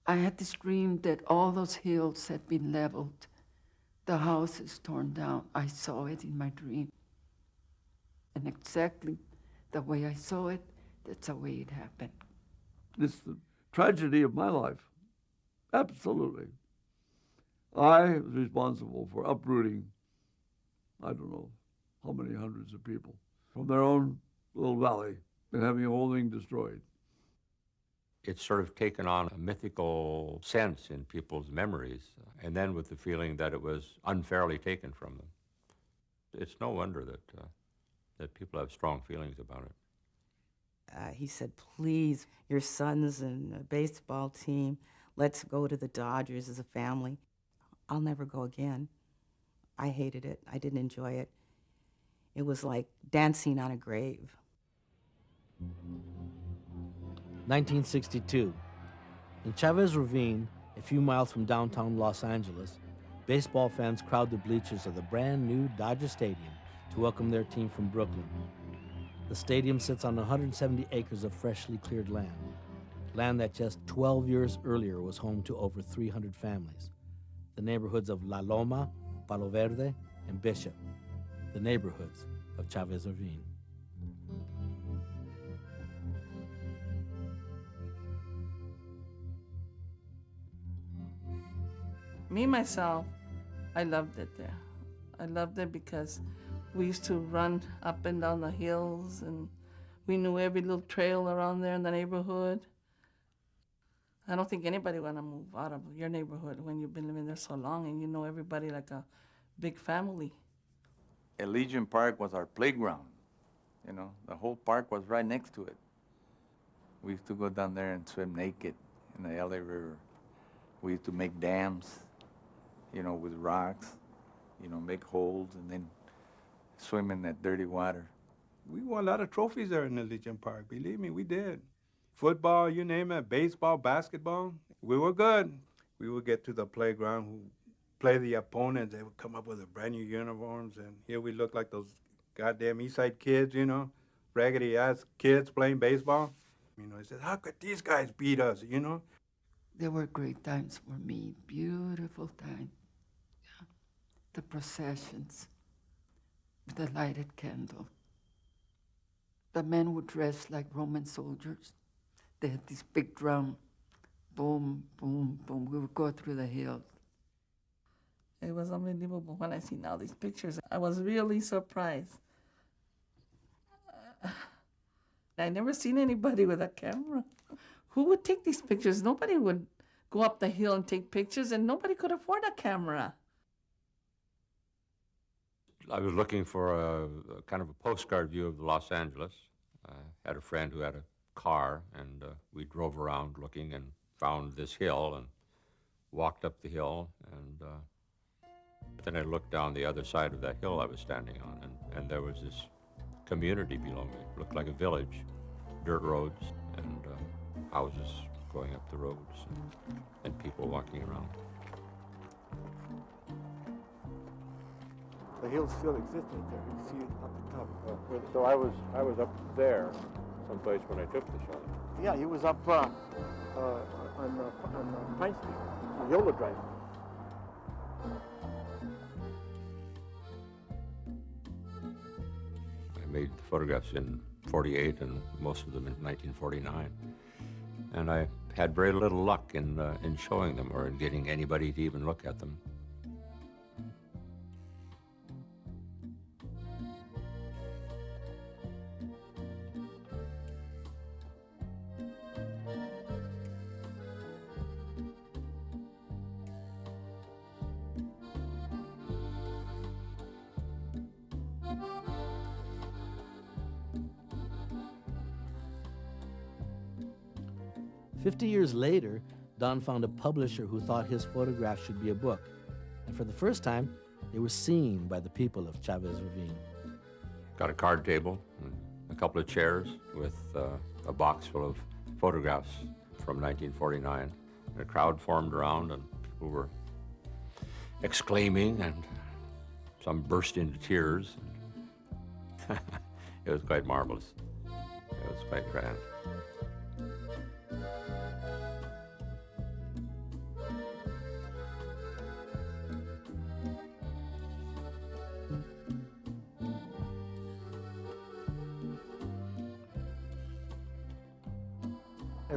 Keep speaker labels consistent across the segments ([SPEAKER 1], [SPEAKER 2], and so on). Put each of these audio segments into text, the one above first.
[SPEAKER 1] I had this dream that all those hills had been leveled, the houses torn down. I saw it in my dream. And exactly the way I saw it, that's the way it happened.
[SPEAKER 2] It's the tragedy of my life. Absolutely. I was responsible for uprooting, I don't know how many hundreds of people from their own little valley and having the whole thing destroyed.
[SPEAKER 3] It's sort of taken on a mythical sense in people's memories, and then with the feeling that it was unfairly taken from them. It's no wonder that people have strong feelings about it.
[SPEAKER 4] He said, please, your son's in a baseball team. Let's go to the Dodgers as a family. I'll never go again. I hated it. I didn't enjoy it. It was like dancing on a grave.
[SPEAKER 5] 1962. In Chavez Ravine, a few miles from downtown Los Angeles, baseball fans crowd the bleachers of the brand new Dodger Stadium to welcome their team from Brooklyn. The stadium sits on 170 acres of freshly cleared land that just 12 years earlier was home to over 300 families. The neighborhoods of La Loma, Palo Verde, and Bishop, the neighborhoods of Chavez Ravine.
[SPEAKER 6] Me, myself, I loved it there. I loved it because we used to run up and down the hills, and we knew every little trail around there in the neighborhood. I don't think anybody want to move out of your neighborhood when you've been living there so long and you know everybody like a big family.
[SPEAKER 7] Legion Park was our playground. You know, the whole park was right next to it. We used to go down there and swim naked in the LA River. We used to make dams, you know, with rocks, you know, make holes and then swim in that dirty water.
[SPEAKER 8] We won a lot of trophies there in the Legion Park. Believe me, we did. Football, you name it, baseball, basketball. We were good. We would get to the playground, who play the opponents. They would come up with brand new uniforms, and here we look like those goddamn East Side kids, you know, raggedy-ass kids playing baseball. You know, he said, how could these guys beat us, you know?
[SPEAKER 1] There were great times for me, beautiful times. Yeah. The processions, with the lighted candle. The men would dress like Roman soldiers. They had this big drum, boom, boom, boom. We would go through the hills.
[SPEAKER 6] It was unbelievable when I seen all these pictures. I was really surprised. I never seen anybody with a camera. Who would take these pictures? Nobody would go up the hill and take pictures, and nobody could afford a camera.
[SPEAKER 3] I was looking for a kind of a postcard view of Los Angeles. I had a friend who had a car, and we drove around looking and found this hill and walked up the hill, and then I looked down the other side of that hill I was standing on, and there was this community below me. It looked like a village, dirt roads and houses going up the roads and people walking around.
[SPEAKER 9] The hill still exists right there. You see it up the top.
[SPEAKER 10] So I was up there someplace when I took the shot.
[SPEAKER 9] Yeah, he was up on Pine Street, on Yola Drive.
[SPEAKER 3] I made the photographs in 48 and most of them in 1949. And I had very little luck in showing them or in getting anybody to even look at them.
[SPEAKER 5] "50 years later, Don found a publisher who thought his photograph should be a book. And for the first time, they were seen by the people of Chavez Ravine.
[SPEAKER 3] Got a card table, and a couple of chairs with a box full of photographs from 1949. And a crowd formed around, and people were exclaiming, and some burst into tears. It was quite marvelous. It was quite grand.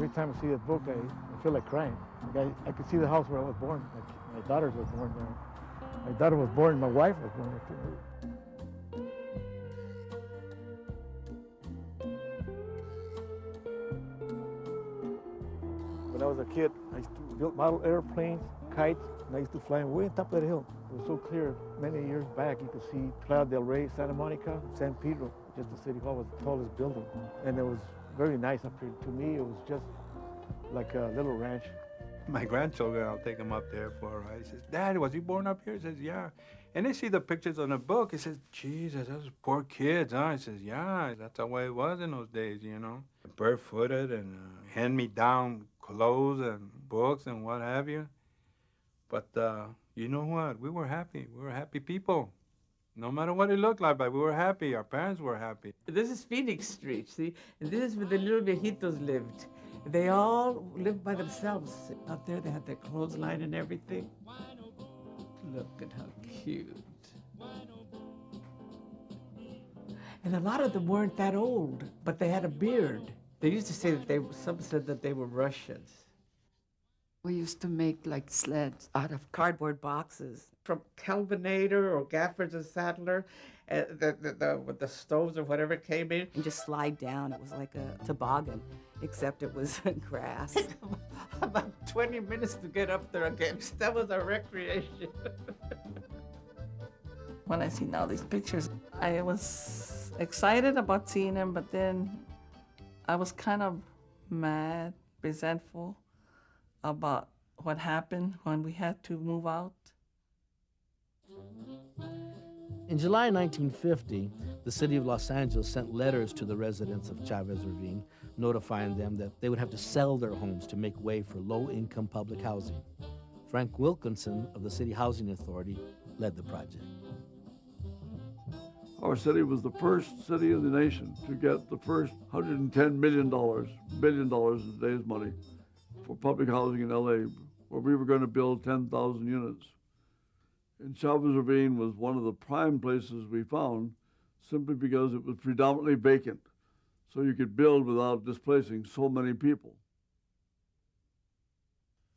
[SPEAKER 9] Every time I see that book, I feel like crying. Like I could see the house where I was born. Like my daughter was born there. My daughter was born, my wife was born there too. When I was a kid, I used to build model airplanes, kites, and I used to fly them way on top of that hill. It was so clear. Many years back, you could see Playa del Rey, Santa Monica, San Pedro. Just the city hall was the tallest building. And it was very nice up here. To me, it was just like a little ranch.
[SPEAKER 8] My grandchildren, I'll take them up there for a ride. He says, Dad, was he born up here? He says, yeah. And they see the pictures on the book. He says, Jesus, those poor kids, huh? He says, yeah, that's the way it was in those days, you know. Barefooted and hand-me-down clothes and books and what have you. But you know what? We were happy. We were happy people. No matter what it looked like, but we were happy. Our parents were happy.
[SPEAKER 6] This is Phoenix Street, see? And this is where the little viejitos lived. They all lived by themselves. Out there, they had their clothesline and everything. Look at how cute. And a lot of them weren't that old, but they had a beard. They used to say that some said that they were Russians.
[SPEAKER 1] We used to make like sleds out of
[SPEAKER 4] Cardboard boxes.
[SPEAKER 6] From Kelvinator or Gaffers and Sadler, with the stoves or whatever came in.
[SPEAKER 4] And just slide down. It was like a toboggan, except it was grass.
[SPEAKER 6] About 20 minutes to get up there again. That was our recreation. When I see now these pictures, I was excited about seeing them, but then I was kind of mad, resentful about what happened when we had to move out.
[SPEAKER 5] In July 1950, the city of Los Angeles sent letters to the residents of Chavez Ravine, notifying them that they would have to sell their homes to make way for low-income public housing. Frank Wilkinson of the City Housing Authority led the project.
[SPEAKER 2] Our city was the first city in the nation to get the first $110 billion in today's money, for public housing in LA, where we were going to build 10,000 units. And Chavez Ravine was one of the prime places we found, simply because it was predominantly vacant, so you could build without displacing so many people.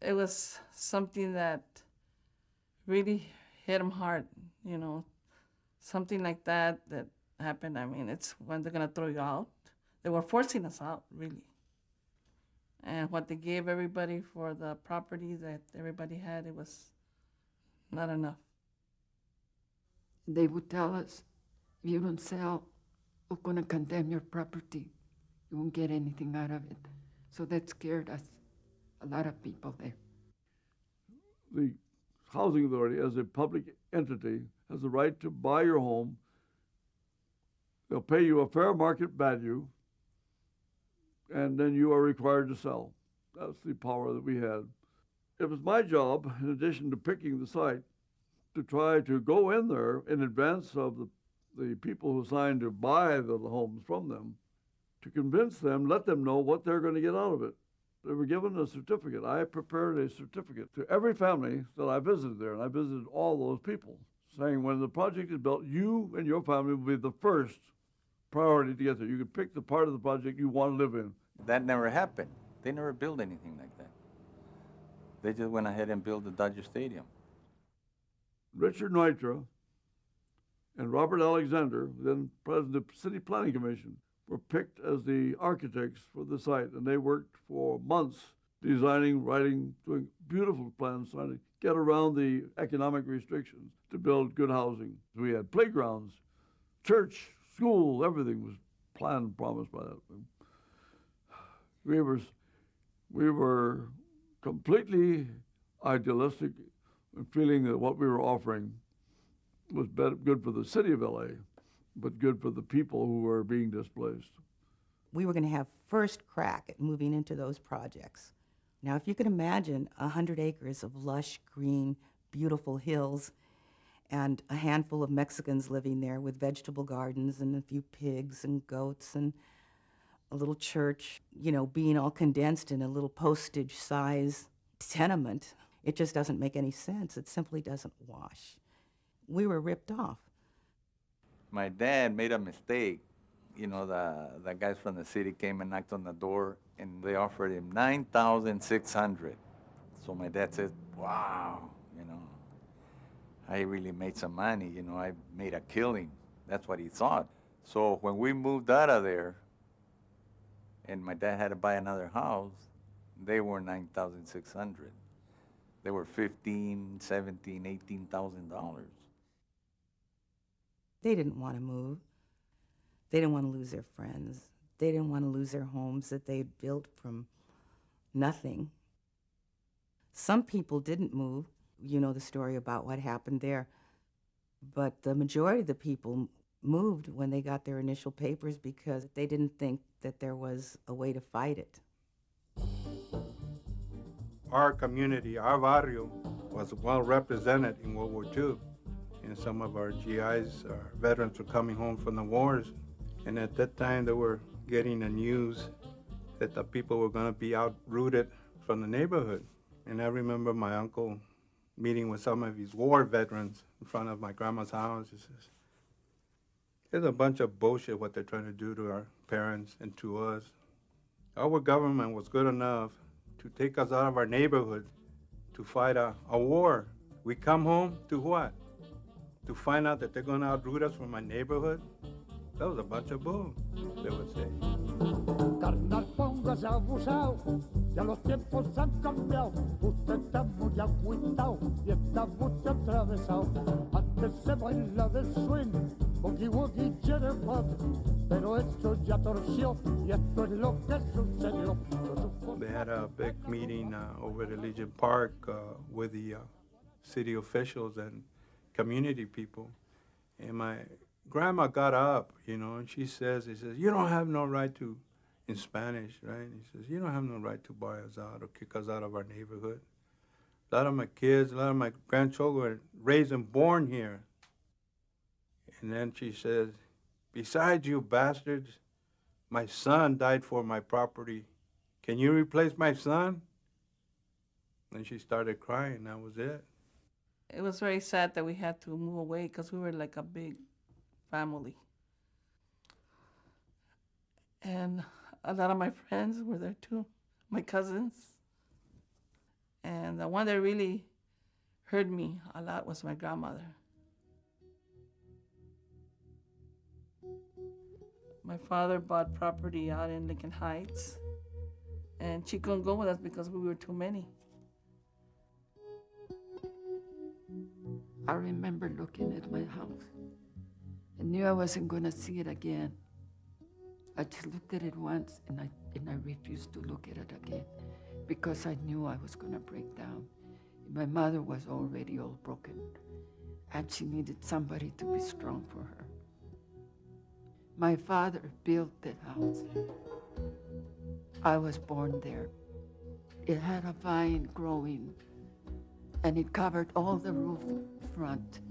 [SPEAKER 6] It was something that really hit them hard, you know. Something like that happened. I mean, it's when they're going to throw you out. They were forcing us out, really. And what they gave everybody for the property that everybody had, it was not enough.
[SPEAKER 1] They would tell us, if you don't sell, we're going to condemn your property. You won't get anything out of it. So that scared us, a lot of people there.
[SPEAKER 2] The Housing Authority, as a public entity, has the right to buy your home. They'll pay you a fair market value, and then you are required to sell. That's the power that we had. It was my job, in addition to picking the site, to try to go in there in advance of the people who signed to buy the homes from them, to convince them, let them know what they're going to get out of it. They were given a certificate. I prepared a certificate to every family that I visited there, and I visited all those people, saying when the project is built, you and your family will be the first priority to get there. You can pick the part of the project you want to live in.
[SPEAKER 7] That never happened. They never built anything like that. They just went ahead and built the Dodger Stadium.
[SPEAKER 2] Richard Nitra and Robert Alexander, then president of the City Planning Commission, were picked as the architects for the site, and they worked for months designing, writing, doing beautiful plans, trying to get around the economic restrictions to build good housing. We had playgrounds, church, school, everything was planned and promised by that. We were completely idealistic and feeling that what we were offering was good for the city of LA, but good for the people who were being displaced.
[SPEAKER 4] We were going to have first crack at moving into those projects. Now, if you could imagine 100 acres of lush, green, beautiful hills, and a handful of Mexicans living there with vegetable gardens and a few pigs and goats and a little church, you know, being all condensed in a little postage-size tenement, it just doesn't make any sense. It simply doesn't wash. We were ripped off.
[SPEAKER 7] My dad made a mistake you know, the guys from the city came and knocked on the door, and they offered him 9,600. So my dad said, wow, you know, I really made some money, you know, I made a killing. That's what he thought. So when we moved out of there, and my dad had to buy another house, they were 9,600. They were 15, 17, 18,000 dollars.
[SPEAKER 4] They didn't want to move. They didn't want to lose their friends. They didn't want to lose their homes that they had built from nothing. Some people didn't move. You know the story about what happened there. But the majority of the people moved when they got their initial papers because they didn't think that there was a way to fight it.
[SPEAKER 8] Our community, our barrio, was well represented in World War II. And some of our GIs, our veterans, were coming home from the wars. And at that time, they were getting the news that the people were going to be uprooted from the neighborhood. And I remember my uncle meeting with some of his war veterans in front of my grandma's house. He says, there's a bunch of bullshit what they're trying to do to our parents and to us. Our government was good enough to take us out of our neighborhood to fight a war. We come home to what? To find out that they're going to uproot us from my neighborhood? That was a bunch of bull, they would say.
[SPEAKER 11] Carnal, póngase abusado, ya los tiempos han cambiado. Usted está muy agüitado y está mucho atravesado. Antes se baila del swing, boogie woogie, jitterbug, pero esto ya torció y esto es lo que sucedió.
[SPEAKER 8] They had a big meeting over at Legion Park with the city officials and community people. And my grandma got up, you know, and he says, you don't have no right to, in Spanish, right? He says, you don't have no right to buy us out or kick us out of our neighborhood. A lot of my kids, a lot of my grandchildren were raised and born here. And then she says, besides you bastards, my son died for my property. Can you replace my son? And she started crying, that was it.
[SPEAKER 6] It was very sad that we had to move away because we were like a big family. And a lot of my friends were there too, my cousins. And the one that really hurt me a lot was my grandmother. My father bought property out in Lincoln Heights, and she couldn't go with us because we were too many.
[SPEAKER 1] I remember looking at my house. I knew I wasn't going to see it again. I just looked at it once, and I refused to look at it again because I knew I was going to break down. My mother was already all broken, and she needed somebody to be strong for her. My father built that house. I was born there. It had a vine growing, and it covered all the roof front.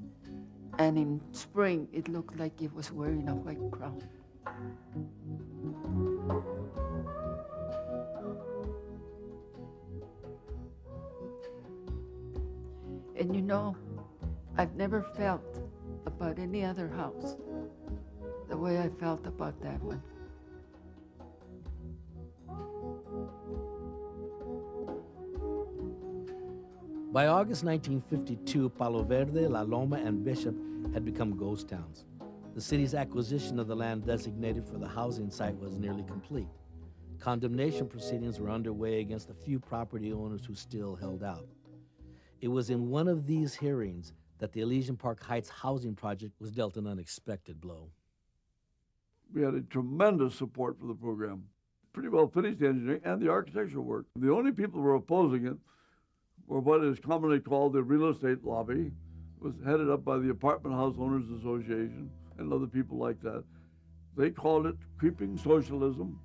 [SPEAKER 1] And in spring, it looked like it was wearing a white crown. And you know, I've never felt about any other house the way I felt about that one.
[SPEAKER 5] By August 1952, Palo Verde, La Loma, and Bishop had become ghost towns. The city's acquisition of the land designated for the housing site was nearly complete. Condemnation proceedings were underway against the few property owners who still held out. It was in one of these hearings that the Elysian Park Heights housing project was dealt an unexpected blow.
[SPEAKER 2] We had a tremendous support for the program. Pretty well finished the engineering and the architectural work. The only people who were opposing it were what is commonly called the real estate lobby. It was headed up by the Apartment House Owners Association and other people like that. They called it creeping socialism.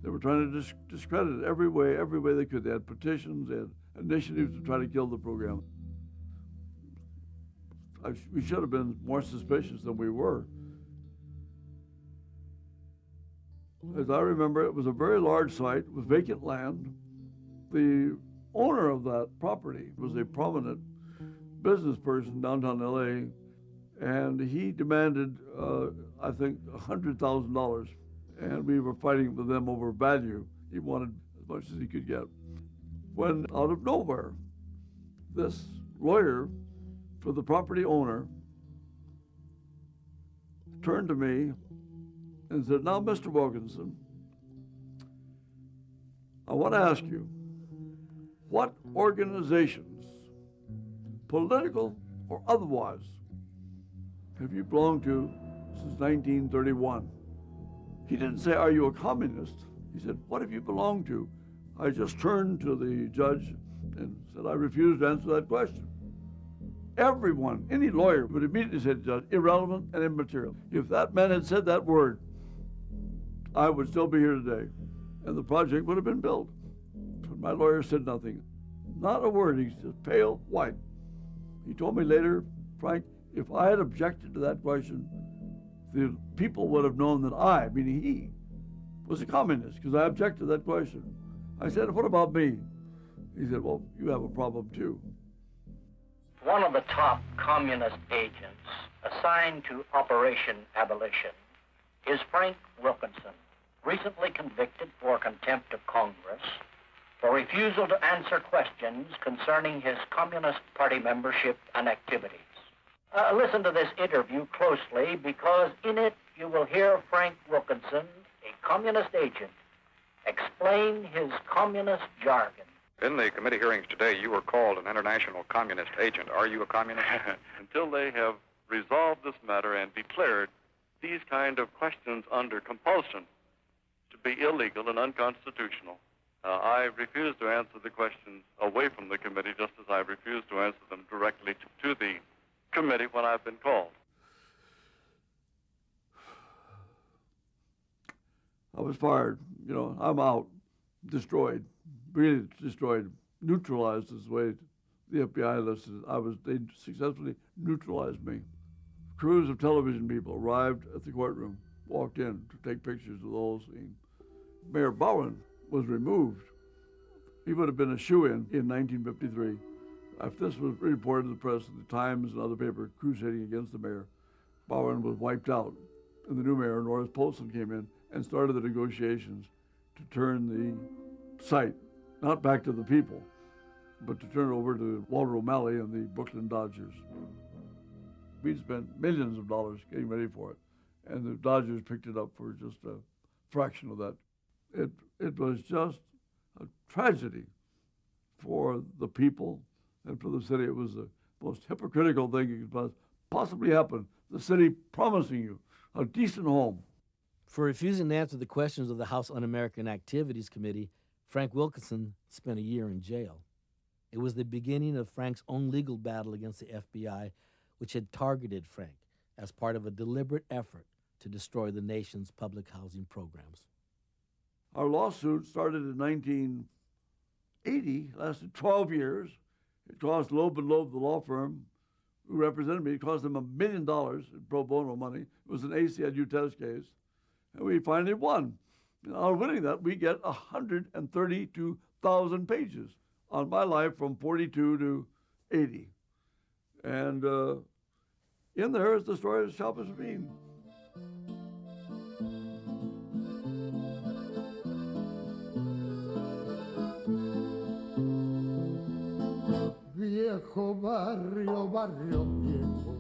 [SPEAKER 2] They were trying to discredit it every way they could. They had petitions, they had initiatives to try to kill the program. We should have been more suspicious than we were. As I remember, it was a very large site with vacant land. The owner of that property was a prominent business person downtown LA, and he demanded, I think, $100,000, and we were fighting with them over value. He wanted as much as he could get. When out of nowhere, this lawyer for the property owner turned to me and said, "Now, Mr. Wilkinson, I want to ask you, what organizations, political or otherwise, have you belonged to since 1931? He didn't say, "Are you a communist?" He said, "What have you belonged to?" I just turned to the judge and said, "I refuse to answer that question." Everyone, any lawyer would immediately say to the judge, "Irrelevant and immaterial." If that man had said that word, I would still be here today, and the project would have been built. But my lawyer said nothing. Not a word. He's just pale white. He told me later, "Frank, if I had objected to that question, the people would have known that I, meaning he, was a communist because I objected to that question." I said, "What about me?" He said, "Well, you have a problem too."
[SPEAKER 12] One of the top communist agents assigned to Operation Abolition is Frank Wilkinson, recently convicted for contempt of Congress for refusal to answer questions concerning his Communist Party membership and activities. Listen to this interview closely, because in it you will hear Frank Wilkinson, a communist agent, explain his communist jargon.
[SPEAKER 13] In the committee hearings today, you were called an international communist agent. Are you a communist?
[SPEAKER 10] Until they have resolved this matter and declared these kind of questions under compulsion to be illegal and unconstitutional, I refuse to answer the questions away from the committee, just as I refuse to answer them directly to the committee when I've been called.
[SPEAKER 2] I was fired. I'm out, destroyed, really destroyed, neutralized is the way the FBI listed it. They successfully neutralized me. Crews of television people arrived at the courtroom, walked in to take pictures of the whole scene. Mayor Bowen was removed. He would have been a shoo-in in 1953. If this was reported to the press, the Times and other papers crusading against the mayor, Bowen was wiped out. And the new mayor, Norris Polson, came in and started the negotiations to turn the site, not back to the people, but to turn it over to Walter O'Malley and the Brooklyn Dodgers. We'd spent millions of dollars getting ready for it, and the Dodgers picked it up for just a fraction of that. It was just a tragedy for the people and for the city. It was the most hypocritical thing that could possibly happen. The city promising you a decent home.
[SPEAKER 5] For refusing to answer the questions of the House Un-American Activities Committee, Frank Wilkinson spent a year in jail. It was the beginning of Frank's own legal battle against the FBI, which had targeted Frank as part of a deliberate effort to destroy the nation's public housing programs.
[SPEAKER 2] Our lawsuit started in 1980, lasted 12 years. It cost Loeb and Loeb, the law firm who represented me, it cost them $1 million in pro bono money. It was an ACLU test case, and we finally won. And on winning that, we get 132,000 pages on my life from 42 to 80. And in there is the story of Chavez Ravine.
[SPEAKER 11] Viejo barrio, barrio viejo,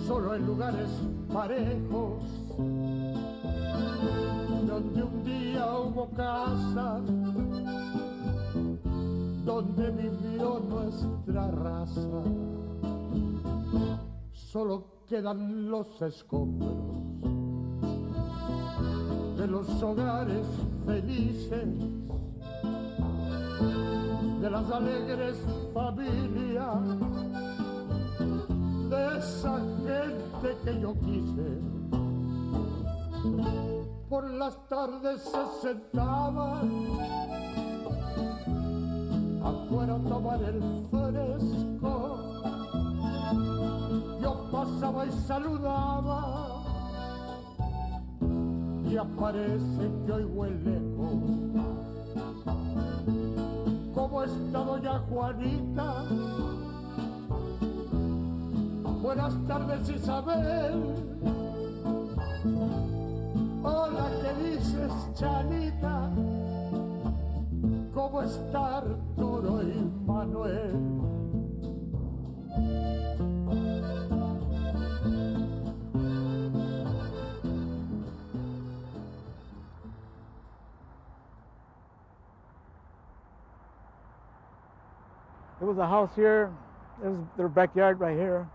[SPEAKER 11] solo en lugares parejos, donde un día hubo casa, donde vivió nuestra raza. Solo quedan los escombros de los hogares felices, de las alegres familias, de esa gente que yo quise. Por las tardes se sentaban afuera a tomar el fresco. Yo pasaba y saludaba, y aparece que oigo el eco. ¿Cómo está doña Juanita? Buenas tardes, Isabel. Hola, ¿qué dices, Chanita? ¿Cómo está Arturo y Manuel?
[SPEAKER 9] There was a house here. There's their backyard right here.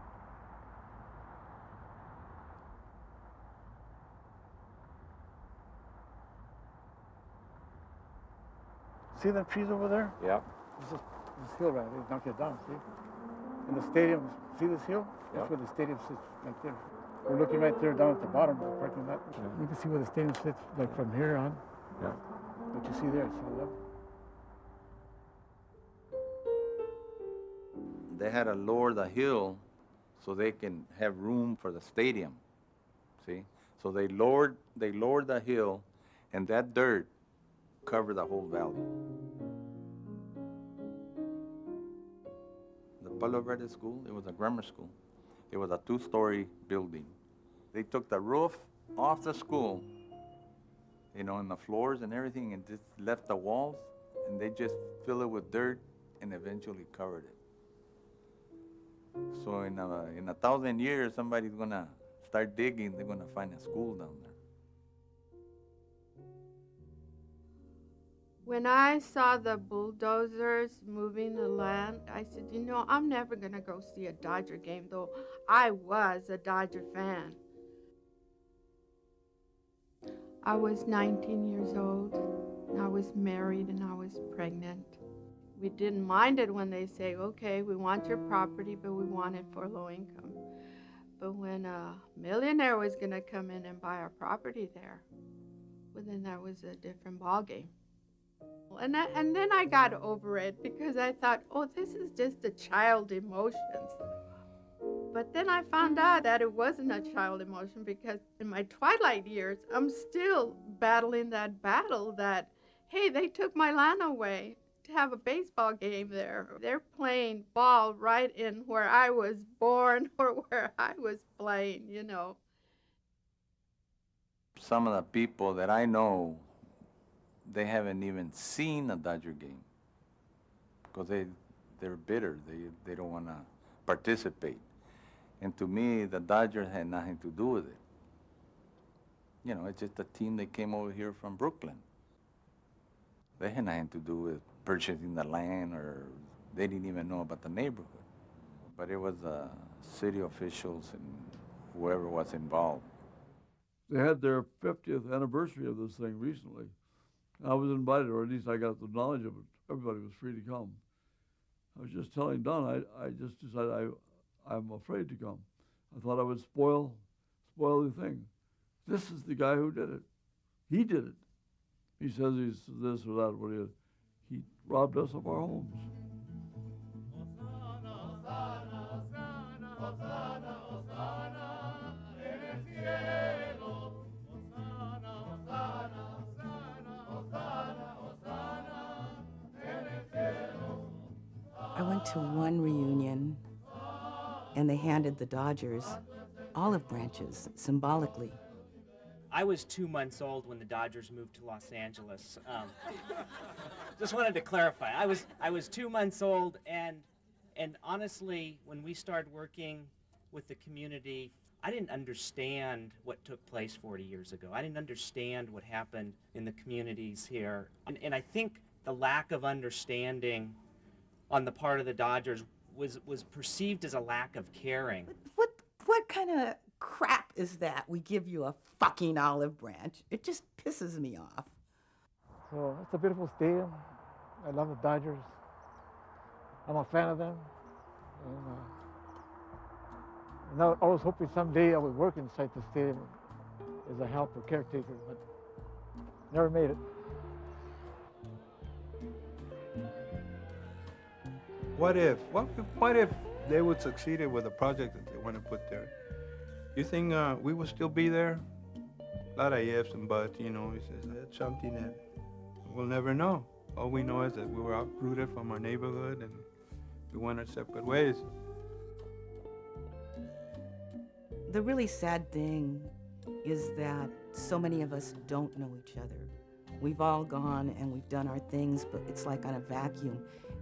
[SPEAKER 9] See them trees over there?
[SPEAKER 13] Yeah.
[SPEAKER 9] This hill right there, knock it down, see? And the stadium, see this hill? That's where the stadium sits, right there. We're looking right there down at the bottom of the parking lot. You can see where the stadium sits, like from here on.
[SPEAKER 13] Yeah.
[SPEAKER 9] What you see there, it's all up.
[SPEAKER 7] They had to lower the hill so they can have room for the stadium. See? So they lowered the hill, and that dirt covered the whole valley. The Palo Verde School, it was a grammar school. It was a 2-story building. They took the roof off the school, you know, and the floors and everything, and just left the walls, and they just filled it with dirt and eventually covered it. So in 1,000 years, somebody's gonna start digging, they're gonna find a school down there.
[SPEAKER 14] When I saw the bulldozers moving the land, I said, you know, I'm never gonna go see a Dodger game, though I was a Dodger fan. I was 19 years old, and I was married, and I was pregnant. We didn't mind it when they say, okay, we want your property, but we want it for low income. But when a millionaire was gonna come in and buy our property there, well, then that was a different ballgame. And then I got over it because I thought, oh, this is just a child emotions. But then I found out that it wasn't a child emotion because in my twilight years, I'm still battling that battle that, hey, they took my land away to have a baseball game there. They're playing ball right in where I was born or where I was playing, you know.
[SPEAKER 7] Some of the people that I know, they haven't even seen a Dodger game because they're bitter. They don't want to participate. And to me, the Dodgers had nothing to do with it. You know, it's just a team that came over here from Brooklyn. They had nothing to do with purchasing the land, or they didn't even know about the neighborhood. But it was city officials and whoever was involved.
[SPEAKER 2] They had their 50th anniversary of this thing recently. I was invited, or at least I got the knowledge of it. Everybody was free to come. I was just telling Don, I just decided I'm afraid to come. I thought I would spoil the thing. This is the guy who did it. He did it. He says he's this or that, what he robbed us of our homes.
[SPEAKER 4] I went to one reunion, and they handed the Dodgers olive branches, symbolically.
[SPEAKER 15] I was 2 months old when the Dodgers moved to Los Angeles. Just wanted to clarify. I was 2 months old, and honestly, when we started working with the community, I didn't understand what took place 40 years ago. I didn't understand what happened in the communities here. And I think the lack of understanding on the part of the Dodgers was perceived as a lack of caring.
[SPEAKER 4] What kind of crap is that? We give you a fucking olive branch. It just pisses me off.
[SPEAKER 9] So it's a beautiful stadium. I love the Dodgers. I'm a fan of them. And I was hoping someday I would work inside the stadium as a helper, caretaker, but never made it.
[SPEAKER 8] What if they would succeed with a project that they want to put there? You think we would still be there? A lot of ifs and buts, you know. It's something that we'll never know. All we know is that we were uprooted from our neighborhood and we went our separate ways.
[SPEAKER 4] The really sad thing is that so many of us don't know each other. We've all gone and we've done our things, but it's like on a vacuum.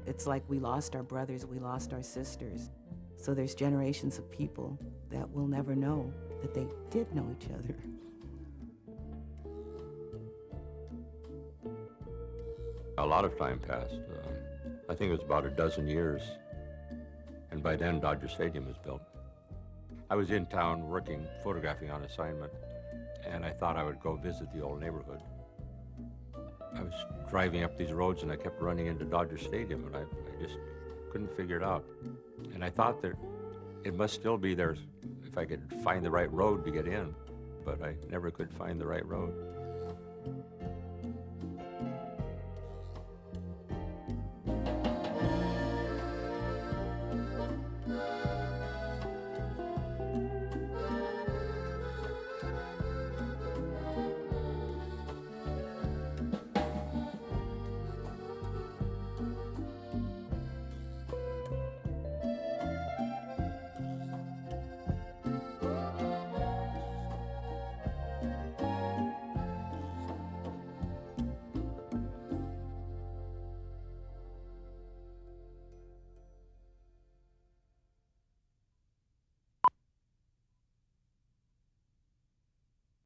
[SPEAKER 4] It's like we lost our brothers, we lost our sisters. So there's generations of people that will never know that they did know each other.
[SPEAKER 3] A lot of time passed. I think it was about a dozen years. And by then, Dodger Stadium was built. I was in town working, photographing on assignment, and I thought I would go visit the old neighborhood. I was driving up these roads and I kept running into Dodger Stadium, and I just couldn't figure it out. And I thought that it must still be there if I could find the right road to get in, but I never could find the right road.